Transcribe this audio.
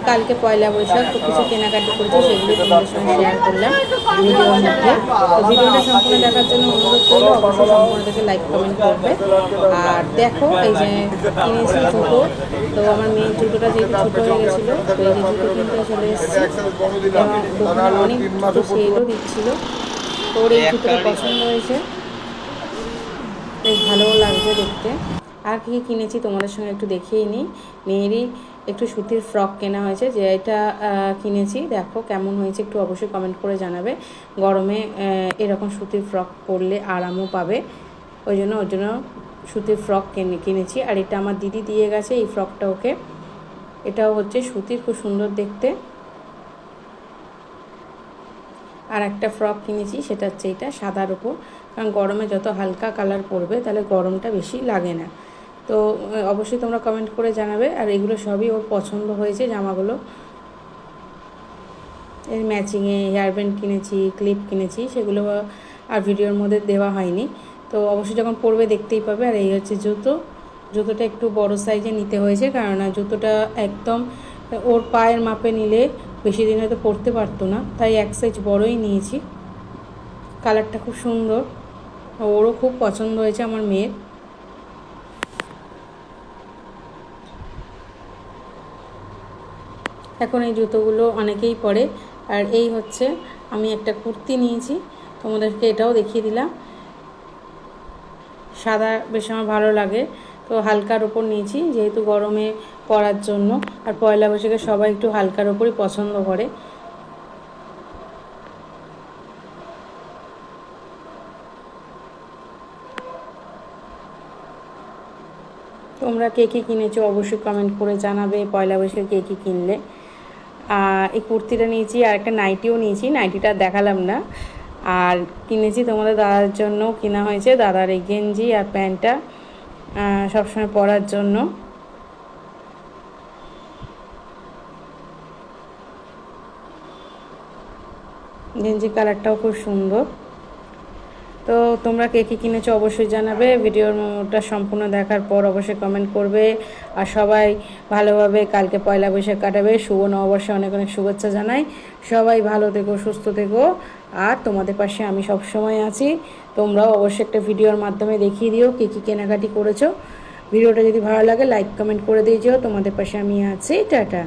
কালকে পয়লা বৈশাখ তো কিছু কেনাকাটি করেছি, সেগুলো তোমাদের সঙ্গে শেয়ার করলাম ভিডিওর মধ্যে। তো ভিডিওটা সম্পূর্ণ দেখার জন্য অনুরোধ করলো, অবশ্যই সম্পূর্ণ থেকে লাইক কমেন্ট করবে। আর দেখো এই যে কিনেছি জুতো, তো আমার মেয়ের জুতোটা যেহেতু ছোটো হয়ে গেছিলো, তো এই যে জুতো কিনতে চলে এসেছি এবং দোকানে অনেক জুতো সেলও দিচ্ছিলো। তো ওর এই জুতোটা পছন্দ হয়েছে, বেশ ভালোও লাগছে দেখতে। আর কী কিনেছি তোমাদের সঙ্গে একটু দেখিয়ে নিই। মেয়েরই একটু সুতির ফ্রক কেনা হয়েছে, যে এটা কিনেছি, দেখো কেমন হয়েছে একটু অবশ্যই কমেন্ট করে জানাবে। গরমে এরকম সুতির ফ্রক পরলে আরামও পাবে, ওর জন্য সুতির ফ্রক কিনেছি। আর এটা আমার দিদি দিয়ে গেছে এই ফ্রকটা ওকে, এটাও হচ্ছে সুতির, খুব সুন্দর দেখতে। আর একটা ফ্রক কিনেছি, সেটা হচ্ছে এটা সাদার উপর, কারণ গরমে যত হালকা কালার পরবে তাহলে গরমটা বেশি লাগে না। তো অবশ্যই তোমরা কমেন্ট করে জানাবে। আর এগুলো সবই ওর পছন্দ হয়েছে জামাগুলো। এর ম্যাচিংয়ে হেয়ারব্যান্ড কিনেছি, ক্লিপ কিনেছি, সেগুলো আর ভিডিওর মধ্যে দেওয়া হয়নি। তো অবশ্যই যখন পরবে দেখতেই পাবে। আর এই হচ্ছে জুতোটা একটু বড় সাইজে নিতে হয়েছে, কারণ জুতোটা একদম ওর পায়ের মাপে নিলে বেশি দিন হয়তো পরতে পারতো না, তাই এক সাইজ বড়ই নিয়েছি। কালারটা খুব সুন্দর, ওরও খুব পছন্দ হয়েছে আমার মেয়ের। এখন এই জুতোগুলো অনেকেই পরে। আর এই হচ্ছে আমি একটা কুর্তি নিয়েছি, তোমাদেরকে এটাও দেখিয়ে দিলাম। সাদা বেশ আমার ভালো লাগে, তো হালকার ওপর নিয়েছি যেহেতু গরমে পরার জন্য। আর পয়লা বৈশাখে সবাই একটু হালকার ওপরই পছন্দ করে। তোমরা কে কী কিনেছো অবশ্যই কমেন্ট করে জানাবে, পয়লা বৈশাখে কে কী কিনলে। এই কুর্তিটা নিয়েছি, আর একটা নাইটিও নিয়েছি, নাইটিটা দেখালাম না। আর কিনেছি তোমাদের দাদার জন্য কেনা হয়েছে, দাদার এই গেঞ্জি আর প্যান্টটা সবসময় পরার জন্য। গেঞ্জি কালারটাও খুব সুন্দর। তো তোমরা কে কী কিনেছো অবশ্যই জানাবে, ভিডিওটা সম্পূর্ণ দেখার পর অবশ্যই কমেন্ট করবে। আর সবাই ভালোভাবে কালকে পয়লা বৈশাখ কাটাবে, শুভ নববর্ষে অনেক অনেক শুভেচ্ছা জানাই। সবাই ভালো থেকো, সুস্থ থেকো। আর তোমাদের পাশে আমি সব সময় আছি। তোমরাও অবশ্যই একটা ভিডিওর মাধ্যমে দেখিয়ে দিও কে কী কেনাকাটি করেছো। ভিডিওটা যদি ভালো লাগে লাইক কমেন্ট করে দিয়েছো। তোমাদের পাশে আমি আছি। টাটা।